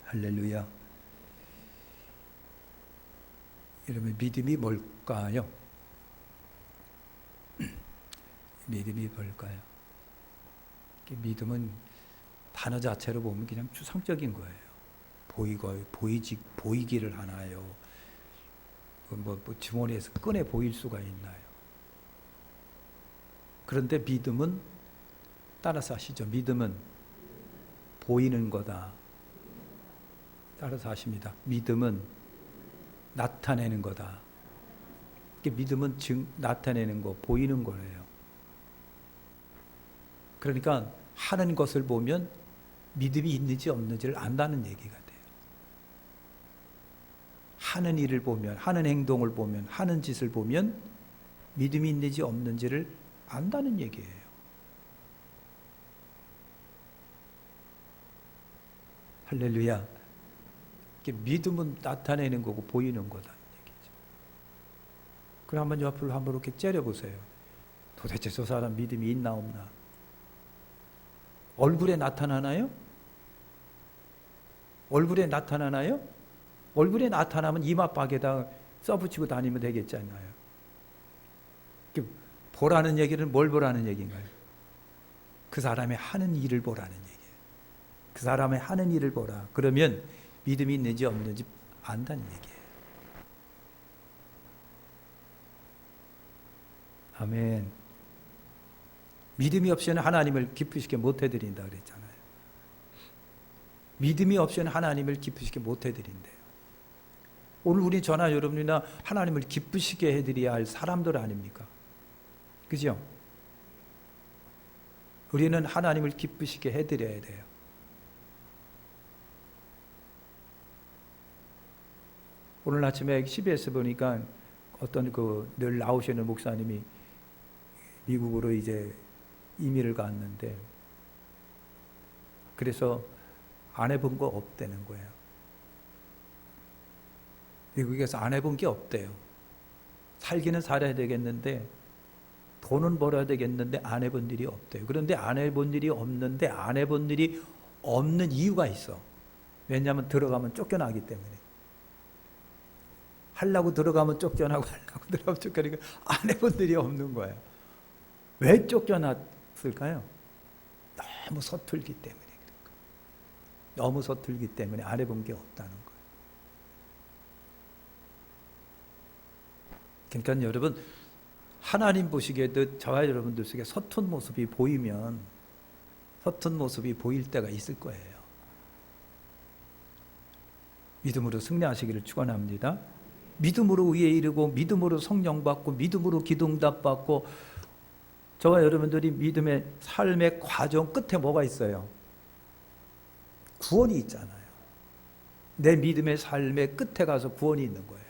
할렐루야. 여러분, 믿음이 뭘까요? 믿음이 뭘까요? 믿음은 단어 자체로 보면 그냥 추상적인 거예요. 보이기를 하나요? 주머니에서 꺼내 보일 수가 있나요? 그런데 믿음은, 따라서 하시죠. 믿음은 보이는 거다. 따라서 하십니다. 믿음은 나타내는 거다. 믿음은 나타내는 거, 보이는 거예요. 그러니까 하는 것을 보면 믿음이 있는지 없는지를 안다는 얘기가 돼요. 하는 일을 보면, 하는 행동을 보면, 하는 짓을 보면 믿음이 있는지 없는지를 안다는 얘기예요. 할렐루야. 믿음은 나타내는 거고 보이는 거다는 얘기죠. 그럼 한번 옆으로 한번 이렇게 째려보세요. 도대체 저 사람 믿음이 있나 없나? 얼굴에 나타나나요? 얼굴에 나타나나요? 얼굴에 나타나면 이마박에다 써붙이고 다니면 되겠잖아요. 보라는 얘기는 뭘 보라는 얘기인가요? 그 사람의 하는 일을 보라는 얘기예요. 그 사람의 하는 일을 보라. 그러면 믿음이 있는지 없는지 안다는 얘기예요. 아멘. 믿음이 없이는 하나님을 기쁘시게 못 해드린다 그랬잖아요. 믿음이 없이는 하나님을 기쁘시게 못 해드린대요. 오늘 우리 저나 여러분이나 하나님을 기쁘시게 해드려야 할 사람들 아닙니까? 그죠? 우리는 하나님을 기쁘시게 해드려야 돼요. 오늘 아침에 CBS 보니까 어떤 늘 나오시는 목사님이 미국으로 이제 이민을 갔는데, 그래서 안 해본 거 없다는 거예요. 미국에서 안 해본 게 없대요. 살기는 살아야 되겠는데, 돈은 벌어야 되겠는데 안 해본 일이 없대요. 그런데 안 해본 일이 없는데 안 해본 일이 없는 이유가 있어. 왜냐하면 들어가면 쫓겨나기 때문에. 하려고 들어가면 쫓겨나고 하려고 들어가면 쫓겨나니까 안 해본 일이 없는 거예요. 왜 쫓겨났을까요? 너무 서툴기 때문에. 너무 서툴기 때문에 안 해본 게 없다는 거예요. 그러니까 여러분, 하나님 보시기에도 저와 여러분들 속에 서툰 모습이 보이면, 서툰 모습이 보일 때가 있을 거예요. 믿음으로 승리하시기를 축원합니다. 믿음으로 의에 이르고, 믿음으로 성령 받고, 믿음으로 기도응답 받고. 저와 여러분들이 믿음의 삶의 과정 끝에 뭐가 있어요? 구원이 있잖아요. 내 믿음의 삶의 끝에 가서 구원이 있는 거예요.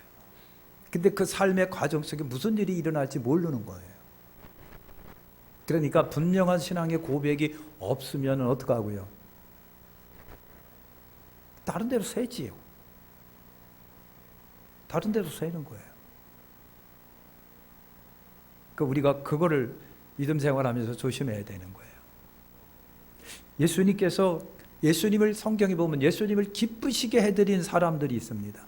근데 그 삶의 과정 속에 무슨 일이 일어날지 모르는 거예요. 그러니까 분명한 신앙의 고백이 없으면 어떡하고요? 다른 데로 새지요. 다른 데로 새는 거예요. 그러니까 우리가 그거를 믿음 생활하면서 조심해야 되는 거예요. 예수님을 성경에 보면 예수님을 기쁘시게 해드린 사람들이 있습니다.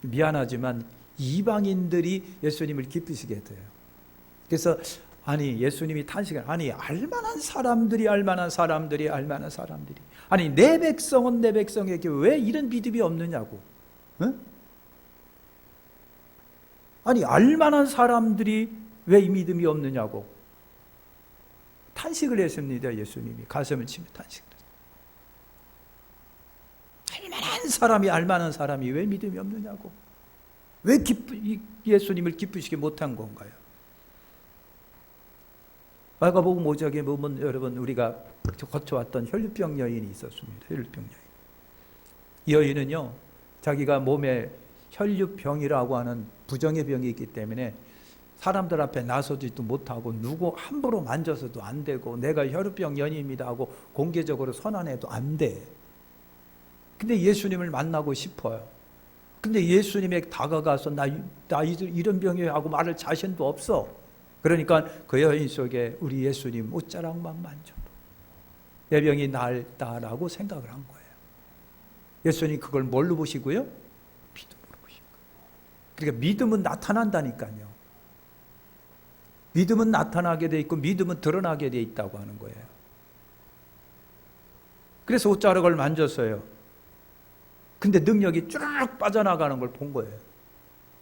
미안하지만 이방인들이 예수님을 기쁘시게 해드려요. 그래서 예수님이 탄식을, 알만한 사람들이 내 백성은 내 백성에게 왜 이런 믿음이 없느냐고. 응? 알만한 사람들이 왜 이 믿음이 없느냐고 탄식을 했습니다. 예수님이 가슴을 치며 탄식을 했어요. 알만한 사람이 왜 믿음이 없느냐고. 왜 예수님을 기쁘시게 못한 건가요? 마가복음 5장에 보면 여러분, 우리가 거쳐왔던 혈류병 여인이 있었습니다. 혈류병 여인. 이 여인은요, 자기가 몸에 혈류병이라고 하는 부정의 병이 있기 때문에 사람들 앞에 나서지도 못하고 누구 함부로 만져서도 안 되고, 내가 혈류병 여인입니다 하고 공개적으로 선언해도 안 돼. 근데 예수님을 만나고 싶어요. 근데 예수님에게 다가가서 나 이런 병이에요 하고 말할 자신도 없어. 그러니까 그 여인 속에 우리 예수님 옷자락만 만져도 내 병이 나았다라고 생각을 한 거예요. 예수님 그걸 뭘로 보시고요? 믿음으로 보시고. 그러니까 믿음은 나타난다니까요. 믿음은 나타나게 돼 있고 믿음은 드러나게 돼 있다고 하는 거예요. 그래서 옷자락을 만졌어요. 근데 능력이 쭉 빠져나가는 걸 본 거예요.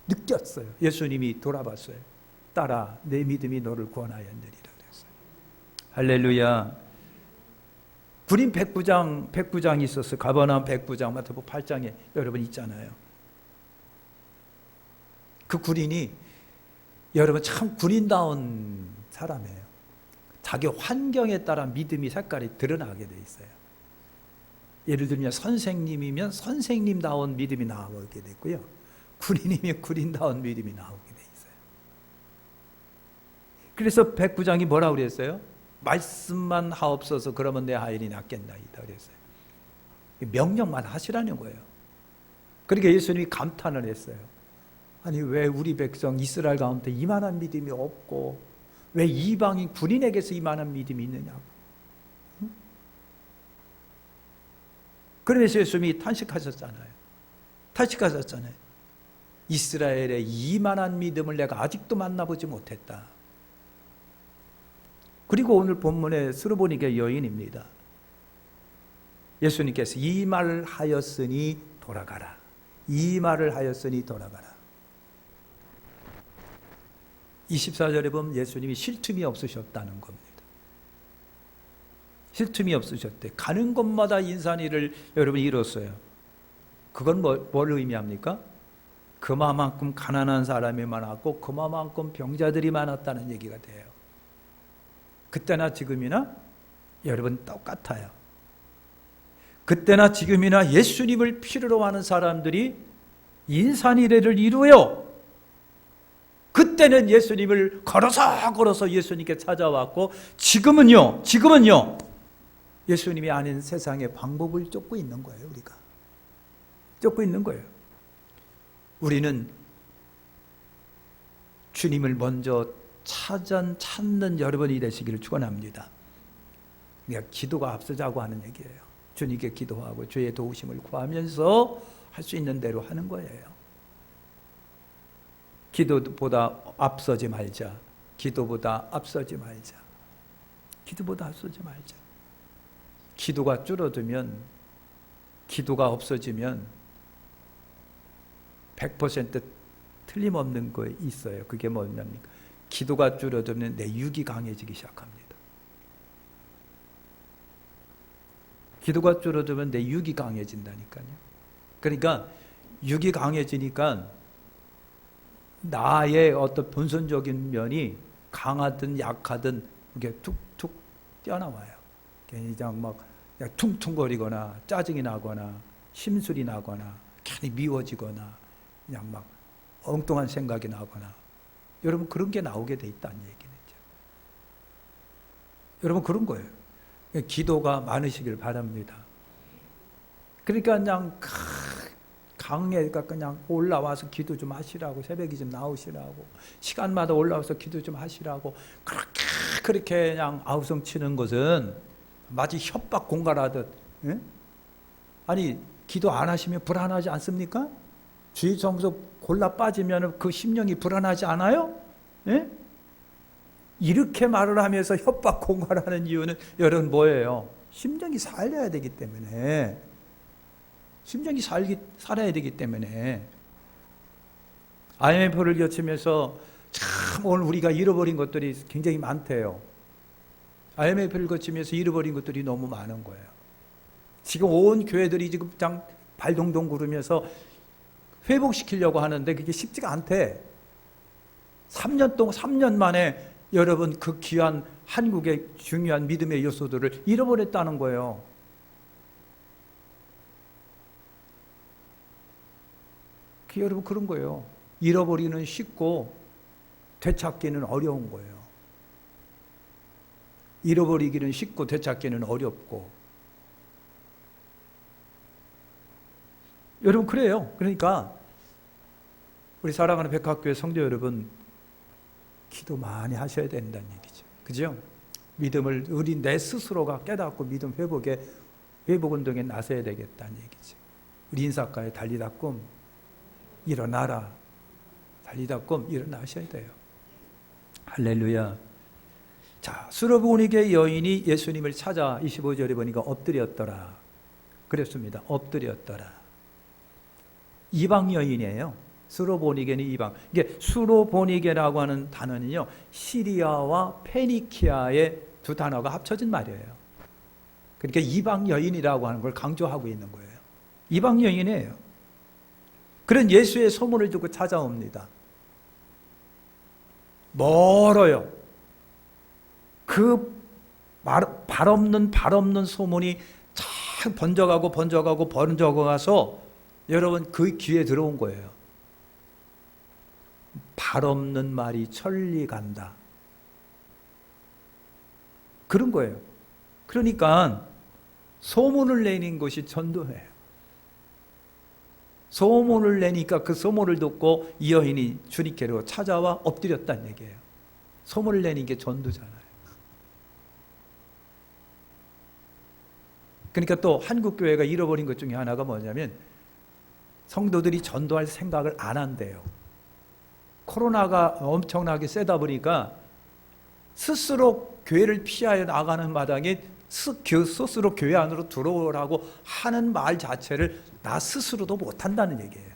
느꼈어요. 예수님이 돌아봤어요. 딸아, 내 믿음이 너를 구원하였느니라 그랬어요. 할렐루야. 군인 백부장이 있었어요. 가버나움 백부장, 마태복음 8장에 여러분 있잖아요. 그 군인이 여러분 참 군인다운 사람이에요. 자기 환경에 따라 믿음이 색깔이 드러나게 돼 있어요. 예를 들면 선생님이면 선생님다운 믿음이 나오게 됐고요. 군인이면 군인다운 믿음이 나오게 돼 있어요. 그래서 백부장이 뭐라고 그랬어요? 말씀만 하옵소서 그러면 내 하인이 낫겠나이다 그랬어요. 명령만 하시라는 거예요. 그러니까 예수님이 감탄을 했어요. 아니 왜 우리 백성 이스라엘 가운데 이만한 믿음이 없고 왜 이방인 군인에게서 이만한 믿음이 있느냐고. 그러면서 예수님이 탄식하셨잖아요. 이스라엘의 이만한 믿음을 내가 아직도 만나보지 못했다. 그리고 오늘 본문의 스로보니게 여인입니다. 예수님께서 이 말을 하였으니 돌아가라. 이 말을 하였으니 돌아가라. 24절에 보면 예수님이 쉴 틈이 없으셨다는 겁니다. 쉴 틈이 없으셨대. 가는 곳마다 인산이를 여러분 이뤘어요. 그건 뭘 의미합니까? 그만큼 가난한 사람이 많았고 그만큼 병자들이 많았다는 얘기가 돼요. 그때나 지금이나 여러분 똑같아요. 그때나 지금이나 예수님을 필요로 하는 사람들이 인산이래를 이루어요. 그때는 예수님을 걸어서 예수님께 찾아왔고 지금은요 예수님이 아닌 세상의 방법을 쫓고 있는 거예요. 우리가 쫓고 있는 거예요. 우리는 주님을 먼저 찾는 여러분이 되시기를 축원합니다. 그러니까 기도가 앞서자고 하는 얘기예요. 주님께 기도하고 주의 도우심을 구하면서 할 수 있는 대로 하는 거예요. 기도보다 앞서지 말자. 기도보다 앞서지 말자. 기도가 줄어들면, 기도가 없어지면 100% 틀림없는 거 있어요. 그게 뭐냐니까 기도가 줄어들면 내 육이 강해지기 시작합니다. 기도가 줄어들면 내 육이 강해진다니까요. 그러니까 육이 강해지니까 나의 어떤 본선적인 면이 강하든 약하든 이게 툭툭 튀어나와요. 그냥 막 퉁퉁거리거나 짜증이 나거나 심술이 나거나 괜히 미워지거나 그냥 막 엉뚱한 생각이 나거나 여러분 그런 게 나오게 돼 있다는 얘기죠. 여러분 그런 거예요. 기도가 많으시길 바랍니다. 그러니까 그냥 강해가 그냥 올라와서 기도 좀 하시라고, 새벽에 좀 나오시라고, 시간마다 올라와서 기도 좀 하시라고 그렇게 그냥 아우성 치는 것은 마치 협박 공갈하듯. 예? 아니 기도 안 하시면 불안하지 않습니까? 주의 정서 골라 빠지면 그 심령이 불안하지 않아요? 예? 이렇게 말을 하면서 협박 공갈하는 이유는 여러분 뭐예요? 심령이 살려야 되기 때문에. 심령이 살아야 되기 때문에. IMF를 거치면서 참 오늘 우리가 잃어버린 것들이 굉장히 많대요. IMF를 거치면서 잃어버린 것들이 너무 많은 거예요. 지금 온 교회들이 지금 그냥 발동동 구르면서 회복시키려고 하는데 그게 쉽지가 않대. 3년 만에 여러분 그 귀한 한국의 중요한 믿음의 요소들을 잃어버렸다는 거예요. 여러분 그런 거예요. 잃어버리는 쉽고 되찾기는 어려운 거예요. 잃어버리기는 쉽고 되찾기는 어렵고. 여러분 그래요. 그러니까 우리 사랑하는 백학교의 성도 여러분 기도 많이 하셔야 된다는 얘기죠. 그죠? 믿음을 우리 내 스스로가 깨닫고 믿음 회복 운동에 나서야 되겠다는 얘기죠. 우리 인사가에 달리다 꿈 일어나라. 달리다 꿈 일어나셔야 돼요. 할렐루야. 자, 수로보니게 여인이 예수님을 찾아 25절에 보니까 엎드렸더라. 그랬습니다. 엎드렸더라. 이방 여인이에요. 수로보니게는 이방. 이게 수로보니게라고 하는 단어는요, 시리아와 페니키아의 두 단어가 합쳐진 말이에요. 그러니까 이방 여인이라고 하는 걸 강조하고 있는 거예요. 이방 여인이에요. 그런 예수의 소문을 듣고 찾아옵니다. 멀어요. 그 발 없는 소문이 참 번져가서 여러분 그 귀에 들어온 거예요. 발 없는 말이 천리 간다. 그런 거예요. 그러니까 소문을 내는 것이 전도예요. 소문을 내니까 그 소문을 듣고 이 여인이 주님께로 찾아와 엎드렸다는 얘기예요. 소문을 내는 게 전도잖아요. 그러니까 또 한국교회가 잃어버린 것 중에 하나가 뭐냐면 성도들이 전도할 생각을 안 한대요. 코로나가 엄청나게 세다 보니까 스스로 교회를 피하여 나가는 마당에 스스로 교회 안으로 들어오라고 하는 말 자체를 나 스스로도 못한다는 얘기예요.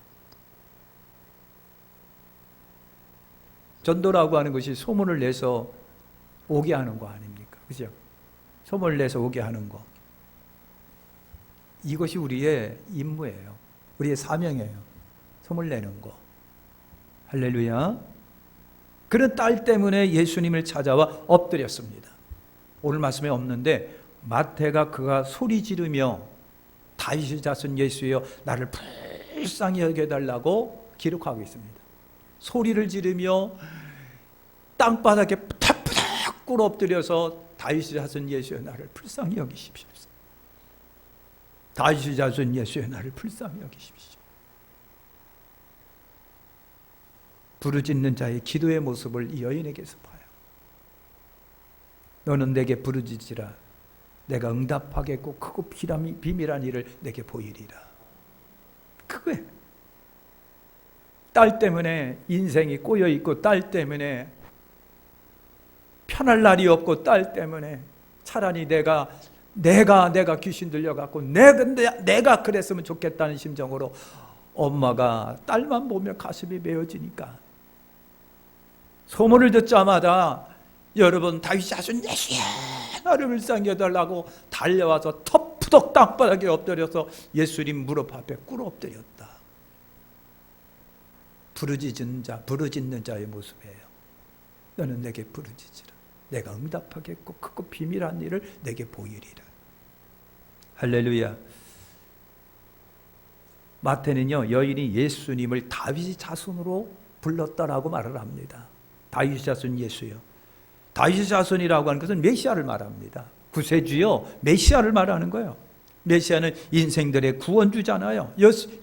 전도라고 하는 것이 소문을 내서 오게 하는 거 아닙니까? 그죠? 소문을 내서 오게 하는 거. 이것이 우리의 임무예요. 우리의 사명이에요. 소문을 내는 거. 할렐루야. 그런 딸 때문에 예수님을 찾아와 엎드렸습니다. 오늘 말씀에 없는데 마태가 그가 소리 지르며 다윗의 자손 예수여 나를 불쌍히 여겨달라고 기록하고 있습니다. 소리를 지르며 땅바닥에 푸닥푸닥 꿇어 엎드려서 다윗의 자손 예수여 나를 불쌍히 여기십시오. 다윗의 자손 예수여 나를 불쌍히 여기십시오. 부르짖는 자의 기도의 모습을 이 여인에게서 봐요. 너는 내게 부르짖으라. 내가 응답하겠고 크고 비밀한 일을 내게 보이리라. 그거예요. 딸 때문에 인생이 꼬여있고 딸 때문에 편할 날이 없고 딸 때문에 차라리 내가 귀신 들려갖고 내가 그랬으면 좋겠다는 심정으로 엄마가 딸만 보면 가슴이 메어지니까 소문을 듣자마자 여러분 다윗 자손 예수야 나를 불쌍히 여달라고 달려와서 터푸덕 땅바닥에 엎드려서 예수님 무릎 앞에 꿇어 엎드렸다. 부르짖는 자의 모습이에요. 너는 내게 부르짖으라. 내가 응답하겠고 크고 비밀한 일을 내게 보이리라. 할렐루야. 마태는요 여인이 예수님을 다윗의 자손으로 불렀다라고 말을 합니다. 다윗의 자손 예수요. 다윗의 자손이라고 하는 것은 메시아를 말합니다. 구세주요 메시아를 말하는 거예요. 메시아는 인생들의 구원주잖아요.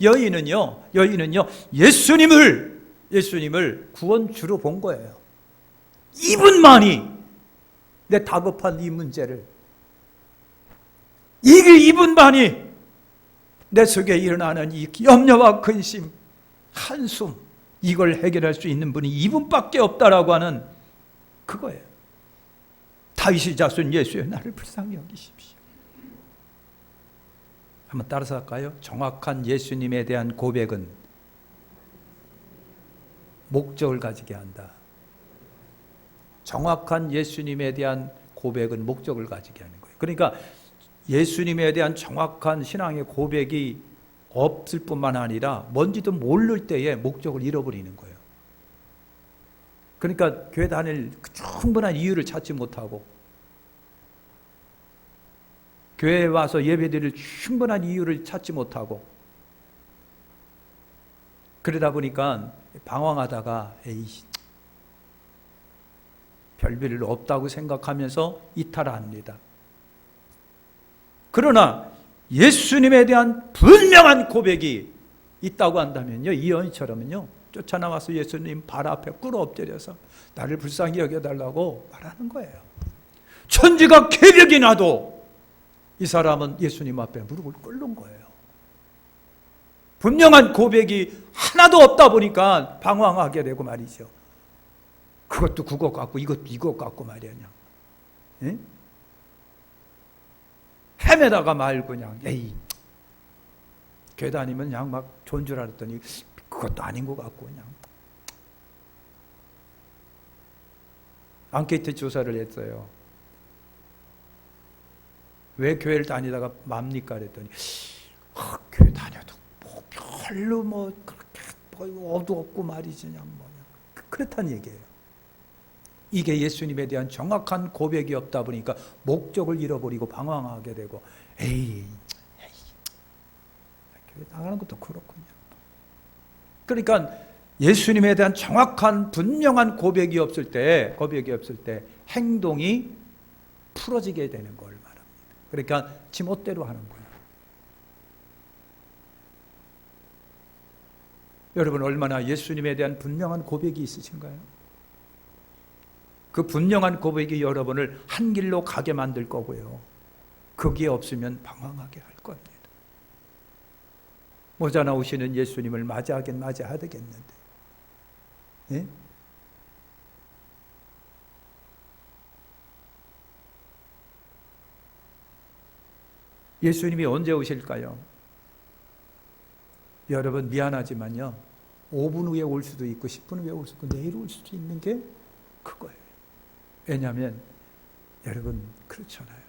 여인은요 예수님을 구원주로 본 거예요. 이분만이 내 다급한 이 문제를, 이분만이 내 속에 일어나는 이 염려와 근심, 한숨, 이걸 해결할 수 있는 분이 이분밖에 없다라고 하는 그거예요. 다윗의 자손 예수여 나를 불쌍히 여기십시오. 한번 따라서 할까요? 정확한 예수님에 대한 고백은 목적을 가지게 한다. 정확한 예수님에 대한 고백은 목적을 가지게 하는 거예요. 그러니까 예수님에 대한 정확한 신앙의 고백이 없을 뿐만 아니라 뭔지도 모를 때에 목적을 잃어버리는 거예요. 그러니까 교회 다닐 충분한 이유를 찾지 못하고 교회에 와서 예배드릴 충분한 이유를 찾지 못하고 그러다 보니까 방황하다가 별별 없다고 생각하면서 이탈합니다. 그러나 예수님에 대한 분명한 고백이 있다고 한다면요, 이 여인처럼은요 쫓아나와서 예수님 발 앞에 꿇어 엎드려서 나를 불쌍히 여겨달라고 말하는 거예요. 천지가 괴벽이 나도 이 사람은 예수님 앞에 무릎을 꿇는 거예요. 분명한 고백이 하나도 없다 보니까 방황하게 되고 말이죠. 그것도 그것 같고 이것도 이것 같고 말이야. 그냥. 예? 헤매다가 말고 그냥 에이 교회 다니면 그냥 막 좋은 줄 알았더니 그것도 아닌 것 같고 그냥. 앙케이트 조사를 했어요. 왜 교회를 다니다가 맙니까? 그랬더니 교회 다녀도 뭐 별로 뭐 그렇게 뭐 어두웠고 말이지 그냥 뭐냐. 그렇다는 얘기예요. 이게 예수님에 대한 정확한 고백이 없다 보니까 목적을 잃어버리고 방황하게 되고 에이 교회 나가는 것도 그렇군요. 그러니까 예수님에 대한 정확한 분명한 고백이 없을 때 행동이 풀어지게 되는 걸 말합니다. 그러니까 지멋대로 하는 거예요. 여러분 얼마나 예수님에 대한 분명한 고백이 있으신가요? 그 분명한 고백이 여러분을 한 길로 가게 만들 거고요. 거기에 없으면 방황하게 할 겁니다. 모자나 오시는 예수님을 맞이하긴 맞이해야 되겠는데. 예? 예수님이 언제 오실까요? 여러분 미안하지만요. 5분 후에 올 수도 있고 10분 후에 올 수도 있고 내일 올 수도 있는 게 그거예요. 왜냐하면 여러분 그렇잖아요.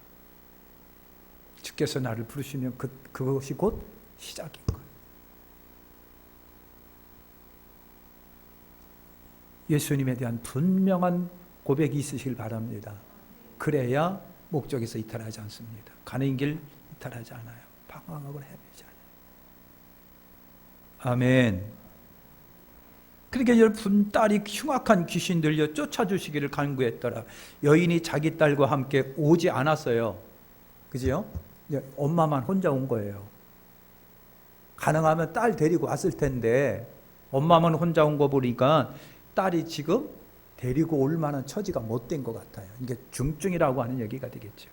주께서 나를 부르시면 그것이 곧 시작인 거예요. 예수님에 대한 분명한 고백이 있으시길 바랍니다. 그래야 목적에서 이탈하지 않습니다. 가는 길 이탈하지 않아요. 방황하고 헤매지 않아요. 아멘. 그러니까 여러분 딸이 흉악한 귀신 들려 쫓아주시기를 간구했더라. 여인이 자기 딸과 함께 오지 않았어요. 그죠? 엄마만 혼자 온 거예요. 가능하면 딸 데리고 왔을 텐데 엄마만 혼자 온 거 보니까 딸이 지금 데리고 올 만한 처지가 못 된 것 같아요. 이게 중증이라고 하는 얘기가 되겠죠.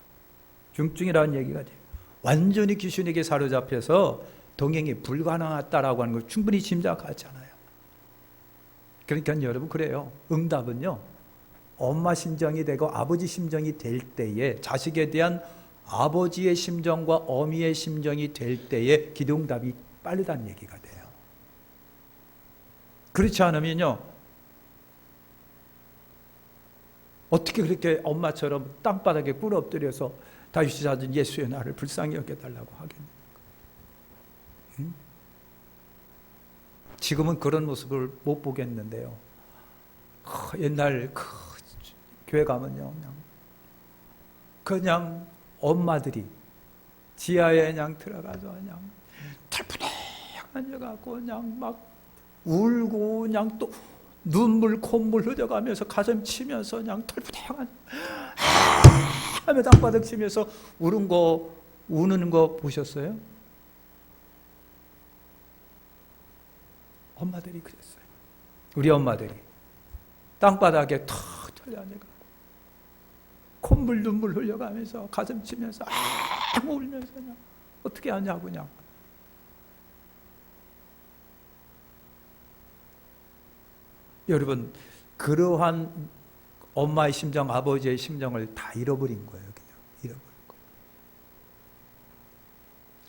중증이라는 얘기가 돼요. 완전히 귀신에게 사로잡혀서 동행이 불가능하다라고 하는 걸 충분히 짐작하잖아요. 그러니까 여러분 그래요. 응답은요. 엄마 심정이 되고 아버지 심정이 될 때에 자식에 대한 아버지의 심정과 어미의 심정이 될 때에 기도응답이 빠르다는 얘기가 돼요. 그렇지 않으면요. 어떻게 그렇게 엄마처럼 땅바닥에 꿇어 엎드려서 다윗이 찾은 예수의 나를 불쌍히 여겨달라고 하겠습니까? 응? 지금은 그런 모습을 못 보겠는데요. 옛날 교회 가면요, 그냥 엄마들이 지하에 그냥 들어가서 그냥 털푸덕 앉아갖고 그냥 막 울고 그냥 또 눈물 콧물 흘려가면서 가슴 치면서 그냥 털푸덕 하며 땅바닥 치면서 우는 거 보셨어요? 엄마들이 그랬어요. 우리 엄마들이 땅바닥에 턱 털려앉아가고 콧물 눈물 흘려가면서 가슴 치면서 울면서 그냥 어떻게 하냐고 그냥. 여러분 그러한 엄마의 심정, 아버지의 심정을 다 잃어버린 거예요. 그냥 잃어버린 거예요.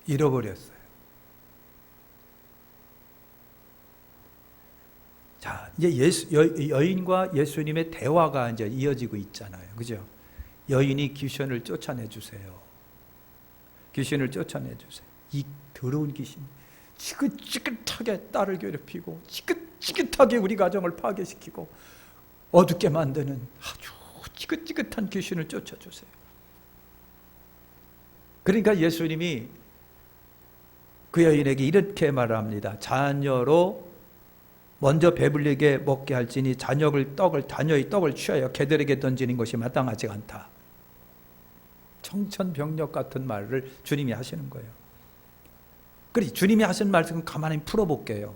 잃어버렸어요. 자, 이제 여인과 예수님의 대화가 이제 이어지고 있잖아요. 그죠? 여인이 귀신을 쫓아내 주세요. 귀신을 쫓아내 주세요. 이 더러운 귀신, 지긋지긋하게 딸을 괴롭히고, 지긋지긋하게 우리 가정을 파괴시키고, 어둡게 만드는 아주 지긋지긋한 귀신을 쫓아주세요. 그러니까 예수님이 그 여인에게 이렇게 말합니다. 자녀로 먼저 배불리게 먹게 할지니 자녀의 떡을 취하여 개들에게 던지는 것이 마땅하지 않다. 청천벽력 같은 말을 주님이 하시는 거예요. 그래, 주님이 하신 말씀 가만히 풀어볼게요.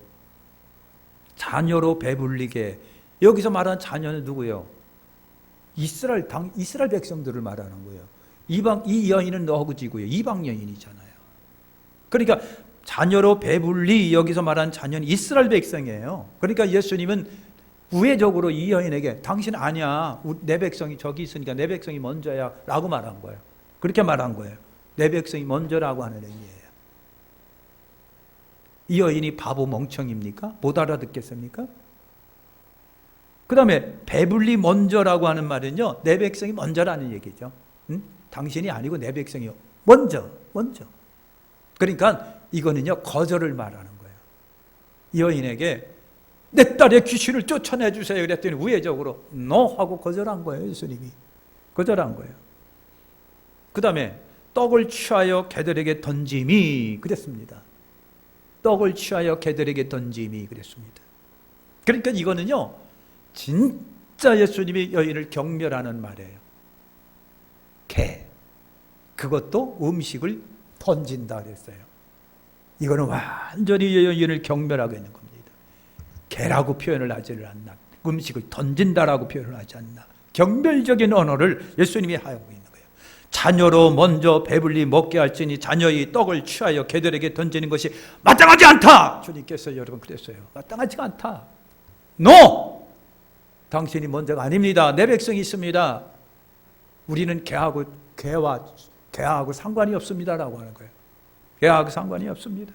자녀로 배불리게, 여기서 말하는 자녀는 누구예요? 이스라엘 백성들을 말하는 거예요. 이 여인은 너구지고요. 이방 여인이잖아요. 그러니까 자녀로 배불리 여기서 말하는 자녀는 이스라엘 백성이에요. 그러니까 예수님은 우회적으로 이 여인에게 당신 아니야. 내 백성이 저기 있으니까 내 백성이 먼저야 라고 말한 거예요. 그렇게 말한 거예요. 내 백성이 먼저라고 하는 의미예요. 이 여인이 바보 멍청입니까? 못 알아듣겠습니까? 그 다음에 배불리 먼저라고 하는 말은요, 내 백성이 먼저라는 얘기죠. 당신이 아니고 내 백성이 먼저. 그러니까 이거는요, 거절을 말하는 거예요. 이 여인에게 내 딸의 귀신을 쫓아내 주세요. 그랬더니 우회적으로 no 하고 거절한 거예요. 예수님이 거절한 거예요. 그 다음에 떡을 취하여 개들에게 던짐이 그랬습니다. 떡을 취하여 개들에게 던짐이 그랬습니다. 그러니까 이거는요, 진짜 예수님이 여인을 경멸하는 말이에요. 개, 그것도 음식을 던진다 그랬어요. 이거는 완전히 여인을 경멸하고 있는 겁니다. 개라고 표현을 하지를 않나, 음식을 던진다라고 표현을 하지 않나, 경멸적인 언어를 예수님이 하고 있는 거예요. 자녀로 먼저 배불리 먹게 할지니 자녀의 떡을 취하여 개들에게 던지는 것이 마땅하지 않다. 주님께서 여러분 그랬어요. 마땅하지가 않다. No! 당신이 먼저가 아닙니다. 내 백성이 있습니다. 우리는 개하고 상관이 없습니다라고 하는 거예요. 개하고 상관이 없습니다.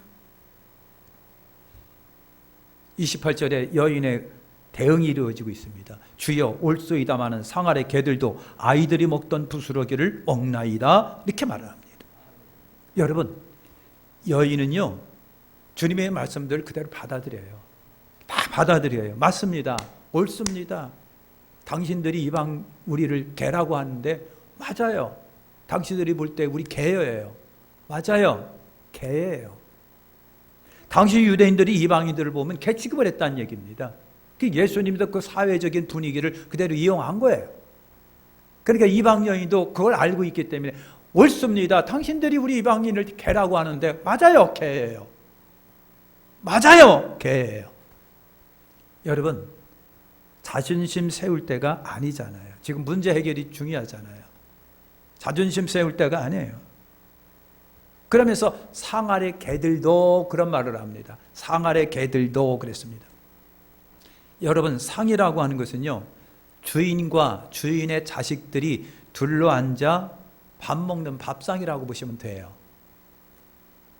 28절에 여인의 대응이 이루어지고 있습니다. 주여 올소이다마는 상 아래 개들도 아이들이 먹던 부스러기를 먹나이다. 이렇게 말을 합니다. 여러분, 여인은요, 주님의 말씀들을 그대로 받아들여요. 다 받아들여요. 맞습니다. 옳습니다. 당신들이 이방 우리를 개라고 하는데 맞아요. 당신들이 볼 때 우리 개예요. 맞아요. 개예요. 당시 유대인들이 이방인들을 보면 개 취급을 했다는 얘기입니다. 예수님도 그 사회적인 분위기를 그대로 이용한 거예요. 그러니까 이방 여인도 그걸 알고 있기 때문에 옳습니다. 당신들이 우리 이방인을 개라고 하는데 맞아요. 개예요. 맞아요. 개예요. 여러분, 자존심 세울 때가 아니잖아요. 지금 문제 해결이 중요하잖아요. 자존심 세울 때가 아니에요. 그러면서 상 아래 개들도 그런 말을 합니다. 상 아래 개들도 그랬습니다. 여러분, 상이라고 하는 것은요, 주인과 주인의 자식들이 둘러앉아 밥 먹는 밥상이라고 보시면 돼요.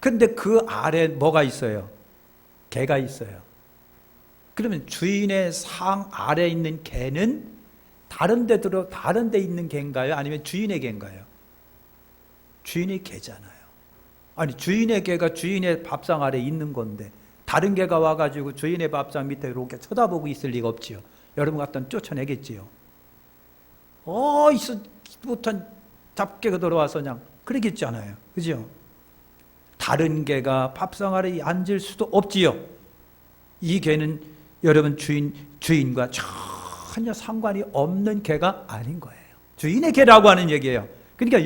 그런데 그 아래 뭐가 있어요? 개가 있어요. 그러면 주인의 상 아래에 있는 개는 다른 데 있는 개인가요? 아니면 주인의 개인가요? 주인의 개잖아요. 아니, 주인의 개가 주인의 밥상 아래에 있는 건데 다른 개가 와가지고 주인의 밥상 밑에 이렇게 쳐다보고 있을 리가 없지요. 여러분 같으면 쫓아내겠지요. 있어 못한 잡개가 들어와서 그냥 그러겠잖아요. 그죠? 다른 개가 밥상 아래에 앉을 수도 없지요. 이 개는 여러분 주인과 전혀 상관이 없는 개가 아닌 거예요. 주인의 개라고 하는 얘기예요. 그러니까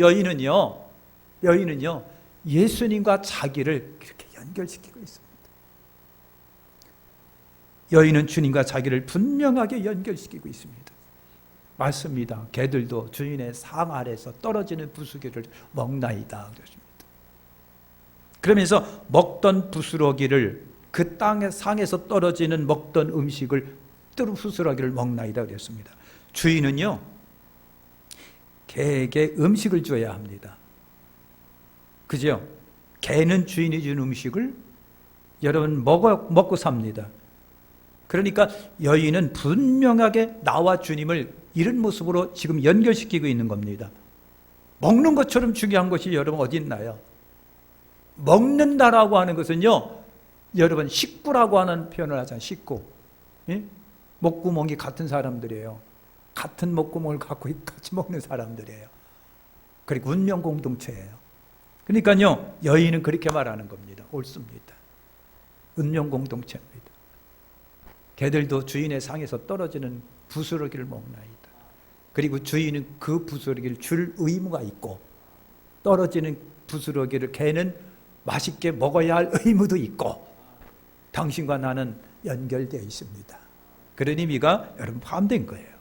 여인은요 예수님과 자기를 그렇게 연결시키고 있습니다. 여인은 주님과 자기를 분명하게 연결시키고 있습니다. 맞습니다. 개들도 주인의 상 아래서 떨어지는 부스러기를 먹나이다 그랬습니다. 그러면서 먹던 부스러기를, 그 땅의 상에서 떨어지는 먹던 음식을 부스러기를 먹나이다 그랬습니다. 주인은요, 개에게 음식을 줘야 합니다. 그죠? 개는 주인이 준 음식을 여러분 먹고 삽니다. 그러니까 여인은 분명하게 나와 주님을 이런 모습으로 지금 연결시키고 있는 겁니다. 먹는 것처럼 중요한 것이 여러분 어디 있나요? 먹는다라고 하는 것은요, 여러분 식구라고 하는 표현을 하잖아요. 식구. 예? 목구멍이 같은 사람들이에요. 같은 목구멍을 갖고 같이 먹는 사람들이에요. 그리고 운명 공동체예요. 그러니까요, 여인은 그렇게 말하는 겁니다. 옳습니다. 운명 공동체입니다. 개들도 주인의 상에서 떨어지는 부스러기를 먹나이다. 그리고 주인은 그 부스러기를 줄 의무가 있고, 떨어지는 부스러기를 개는 맛있게 먹어야 할 의무도 있고, 당신과 나는 연결되어 있습니다. 그런 의미가 여러분 포함된 거예요.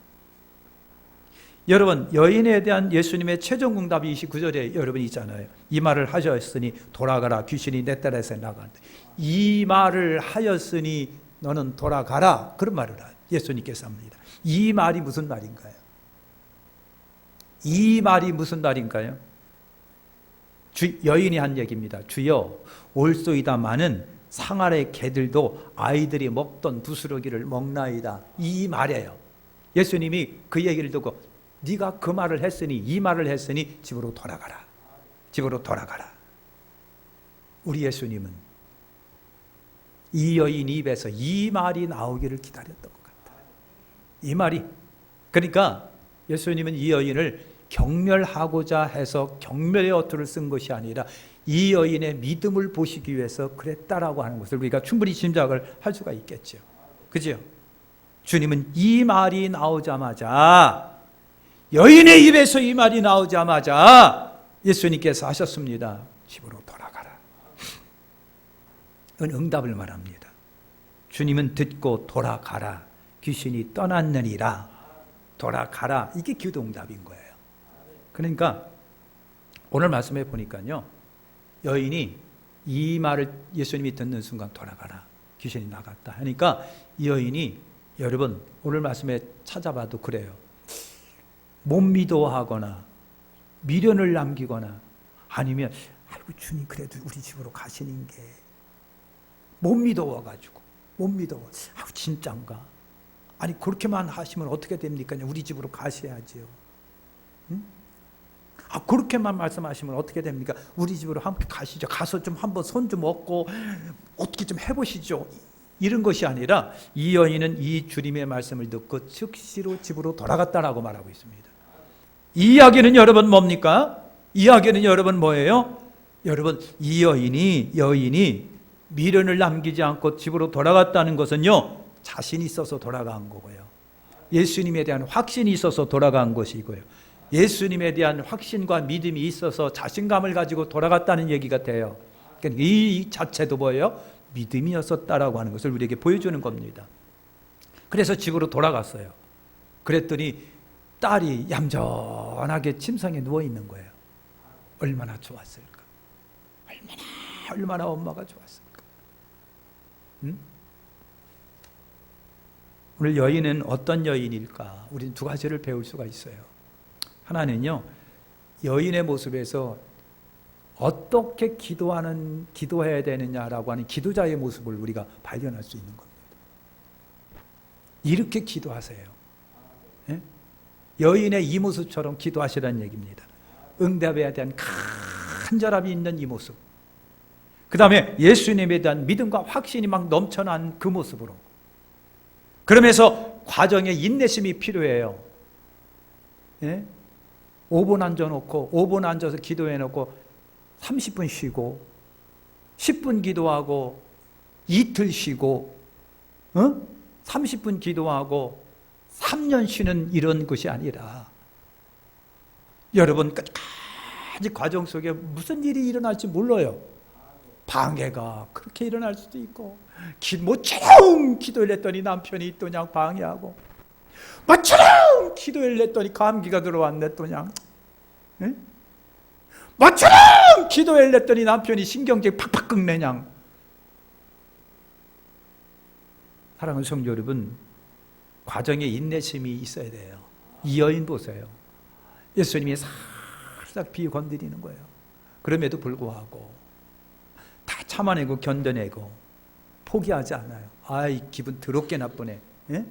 여러분, 여인에 대한 예수님의 최종 응답이 29절에 여러분 있잖아요. 이 말을 하셨으니 돌아가라. 귀신이 내 딸에서 나간다. 이 말을 하였으니 너는 돌아가라. 그런 말을 예수님께서 합니다. 이 말이 무슨 말인가요? 이 말이 무슨 말인가요? 여인이 한 얘기입니다. 주여, 올소이다마는 상 아래 개들도 아이들이 먹던 부스러기를 먹나이다. 이 말이에요. 예수님이 그 얘기를 듣고 네가 그 말을 했으니, 이 말을 했으니 집으로 돌아가라. 집으로 돌아가라. 우리 예수님은 이 여인 입에서 이 말이 나오기를 기다렸던 것 같아요. 이 말이. 그러니까 예수님은 이 여인을 경멸하고자 해서 경멸의 어투를 쓴 것이 아니라 이 여인의 믿음을 보시기 위해서 그랬다라고 하는 것을 우리가 충분히 짐작을 할 수가 있겠죠. 그죠? 주님은 이 말이 나오자마자, 여인의 입에서 이 말이 나오자마자 예수님께서 하셨습니다. 집으로 돌아가라. 그건 응답을 말합니다. 주님은 듣고 돌아가라. 귀신이 떠났느니라. 돌아가라. 이게 기도응답인 거예요. 그러니까 오늘 말씀해 보니까요, 여인이 이 말을 예수님이 듣는 순간 돌아가라. 귀신이 나갔다 하니까 이 여인이, 여러분 오늘 말씀에 찾아봐도 그래요. 못 믿어하거나 미련을 남기거나 아니면 아이고 주님 그래도 우리 집으로 가시는 게 못 믿어와가지고 못 믿어. 아이고 진짠가? 아니 그렇게만 하시면 어떻게 됩니까? 우리 집으로 가셔야지요. 응? 아, 그렇게만 말씀하시면 어떻게 됩니까? 우리 집으로 함께 가시죠. 가서 좀 한번 손 좀 얻고 어떻게 좀 해보시죠. 이런 것이 아니라 이 여인은 이 주님의 말씀을 듣고 즉시로 집으로 돌아갔다라고 말하고 있습니다. 이 이야기는 여러분 뭡니까? 이 이야기는 여러분 뭐예요? 여러분 이 여인이 미련을 남기지 않고 집으로 돌아갔다는 것은요, 자신이 있어서 돌아간 거고요. 예수님에 대한 확신이 있어서 돌아간 것이고요. 예수님에 대한 확신과 믿음이 있어서 자신감을 가지고 돌아갔다는 얘기가 돼요. 그러니까 이 자체도 뭐예요? 믿음이었었다라고 하는 것을 우리에게 보여주는 겁니다. 그래서 집으로 돌아갔어요. 그랬더니 딸이 얌전하게 침상에 누워 있는 거예요. 얼마나 좋았을까? 얼마나 엄마가 좋았을까? 응? 오늘 여인은 어떤 여인일까? 우리는 두 가지를 배울 수가 있어요. 하나는요, 여인의 모습에서 어떻게 기도해야 되느냐라고 하는 기도자의 모습을 우리가 발견할 수 있는 겁니다. 이렇게 기도하세요. 예? 여인의 이 모습처럼 기도하시라는 얘기입니다. 응답에 대한 간절함이 있는 이 모습. 그 다음에 예수님에 대한 믿음과 확신이 막 넘쳐난 그 모습으로. 그러면서 과정에 인내심이 필요해요. 예? 5분 앉아놓고 5분 앉아서 기도해놓고 30분 쉬고 10분 기도하고 이틀 쉬고 30분 기도하고 3년 쉬는 이런 것이 아니라 여러분 끝까지 과정 속에 무슨 일이 일어날지 몰라요. 방해가 그렇게 일어날 수도 있고 모처럼 기도를 했더니 남편이 또 그냥 방해하고 모처럼 기도를 했더니 감기가 들어왔네 또 그냥 모처럼 기도를 했더니 남편이 신경질 팍팍 긁네 그냥. 사랑하는 성도 여러분, 과정에 인내심이 있어야 돼요. 이 여인 보세요. 예수님이 살짝 비건드리는 거예요. 그럼에도 불구하고 다 참아내고 견뎌내고 포기하지 않아요. 아이 기분 더럽게 나쁘네. 예?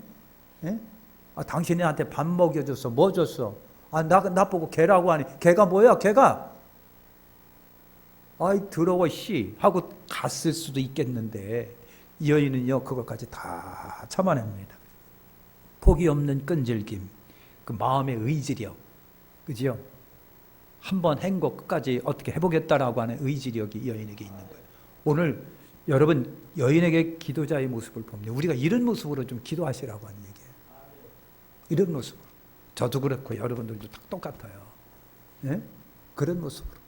예? 아, 당신이 나한테 밥 먹여줬어. 뭐 줬어? 아, 나보고 개라고 하니. 개가 뭐야? 개가? 아이 더러워 씨 하고 갔을 수도 있겠는데 이 여인은요 그것까지 다 참아냅니다. 포기 없는 끈질김, 그 마음의 의지력, 그죠? 한번 한 거 끝까지 어떻게 해보겠다라고 하는 의지력이 이 여인에게 있는 거예요. 오늘 여러분 여인에게 기도자의 모습을 봅니다. 우리가 이런 모습으로 좀 기도하시라고 하는 얘기예요. 이런 모습으로. 저도 그렇고 여러분들도 다 똑같아요. 네? 그런 모습으로.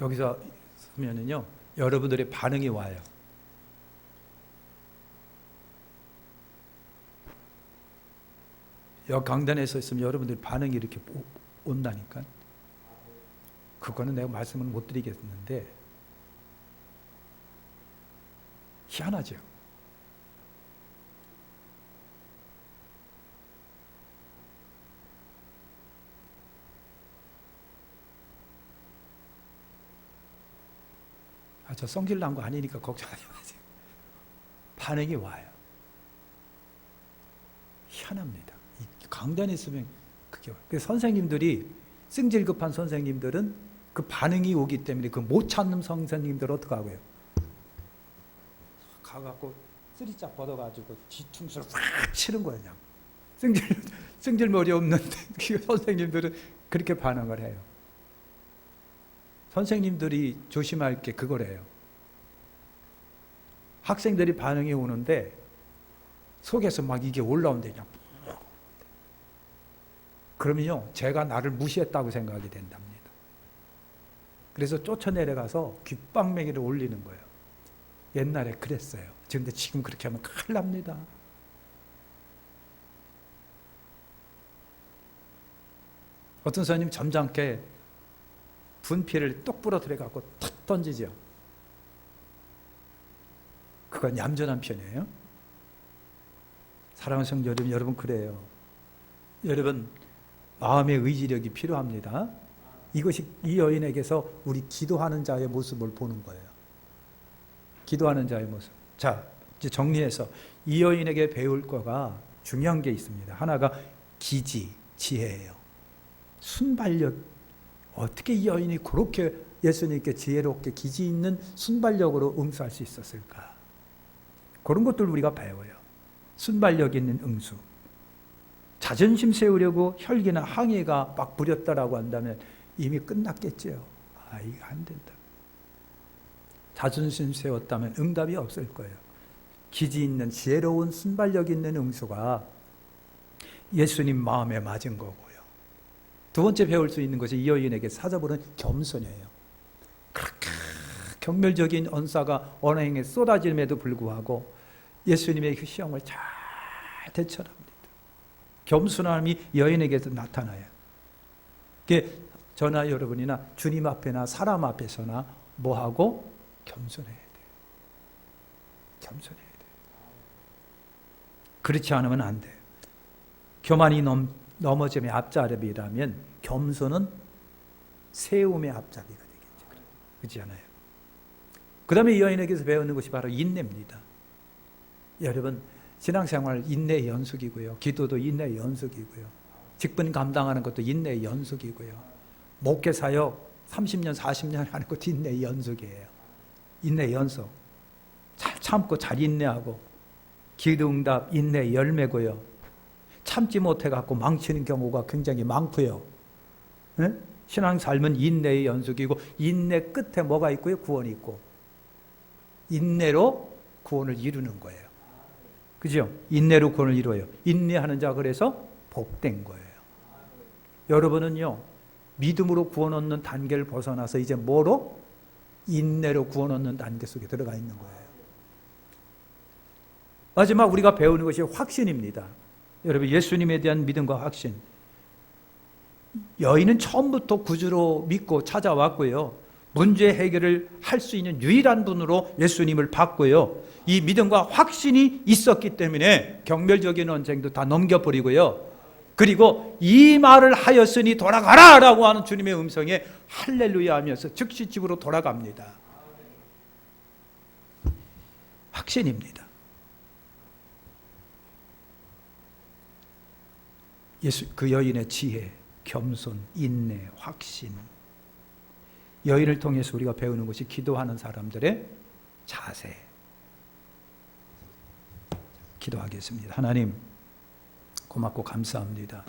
여기서 그러면은요, 여러분들의 반응이 와요. 여기 강단에 서 있으면 여러분들 반응이 이렇게 온다니까. 그거는 내가 말씀을 못 드리겠는데 희한하죠. 저 성질 난 거 아니니까 걱정하지 마세요. 반응이 와요. 희한합니다. 강단에 있으면 그게 와요. 그래서 선생님들이, 승질 급한 선생님들은 그 반응이 오기 때문에 그 못 찾는 선생님들 어떡하고요? 가갖고 쓰리짝 뻗어가지고 뒤통수를 확 치는 거예요. 그냥 승질머리 없는 선생님들은 그렇게 반응을 해요. 선생님들이 조심할 게 그거래요. 학생들이 반응이 오는데 속에서 막 이게 올라온대. 그냥. 그러면요, 제가 나를 무시했다고 생각이 된답니다. 그래서 쫓아내려가서 귓방맹이를 올리는 거예요. 옛날에 그랬어요. 그런데 지금 그렇게 하면 큰일 납니다. 어떤 선생님 점잖게 분필을 똑 부러뜨려갖고 탁 던지죠. 그건 얌전한 편이에요. 사랑하는 성도 여러분 그래요. 여러분 마음의 의지력이 필요합니다. 이것이 이 여인에게서 우리 기도하는 자의 모습을 보는 거예요. 기도하는 자의 모습. 자, 이제 정리해서 이 여인에게 배울 거가 중요한 게 있습니다. 하나가 기지, 지혜예요. 순발력. 어떻게 이 여인이 그렇게 예수님께 지혜롭게 기지 있는 순발력으로 응수할 수 있었을까? 그런 것들 우리가 배워요. 순발력 있는 응수. 자존심 세우려고 혈기나 항해가 막 부렸다라고 한다면 이미 끝났겠죠. 이거 안 된다. 자존심 세웠다면 응답이 없을 거예요. 기지 있는 지혜로운 순발력 있는 응수가 예수님 마음에 맞은 거고요. 두 번째 배울 수 있는 것이 이 여인에게 찾아보는 겸손이에요. 그렇게 경멸적인 언사가 언행에 쏟아짐에도 불구하고 예수님의 그 시험을 잘 대처합니다. 겸손함이 여인에게도 나타나요. 그게 저나 여러분이나 주님 앞에나 사람 앞에서나 뭐하고? 겸손해야 돼요. 겸손해야 돼요. 그렇지 않으면 안 돼요. 교만이 넘어짐의 앞자리라면 겸손은 세움의 앞자리가 되겠죠. 그렇지 않아요? 그 다음에 이 여인에게서 배우는 것이 바로 인내입니다. 여러분 신앙생활 인내의 연속이고요. 기도도 인내의 연속이고요. 직분 감당하는 것도 인내의 연속이고요. 목회 사역 30년 40년 하는 것도 인내의 연속이에요. 인내의 연속. 잘 참고 잘 인내하고 기도 응답 인내의 열매고요. 참지 못해갖고 망치는 경우가 굉장히 많고요. 네? 신앙 삶은 인내의 연속이고 인내 끝에 뭐가 있고요? 구원이 있고 인내로 구원을 이루는 거예요. 그죠? 인내로 구원을 이루어요. 인내하는 자 그래서 복된 거예요. 여러분은요 믿음으로 구원 얻는 단계를 벗어나서 이제 뭐로? 인내로 구원 얻는 단계 속에 들어가 있는 거예요. 마지막 우리가 배우는 것이 확신입니다. 여러분 예수님에 대한 믿음과 확신. 여인은 처음부터 구주로 믿고 찾아왔고요. 문제 해결을 할 수 있는 유일한 분으로 예수님을 봤고요. 이 믿음과 확신이 있었기 때문에 경멸적인 언쟁도 다 넘겨버리고요. 그리고 이 말을 하였으니 돌아가라 라고 하는 주님의 음성에 할렐루야 하면서 즉시 집으로 돌아갑니다. 확신입니다. 그 여인의 지혜, 겸손, 인내, 확신. 여인을 통해서 우리가 배우는 것이 기도하는 사람들의 자세. 기도하겠습니다. 하나님 고맙고 감사합니다.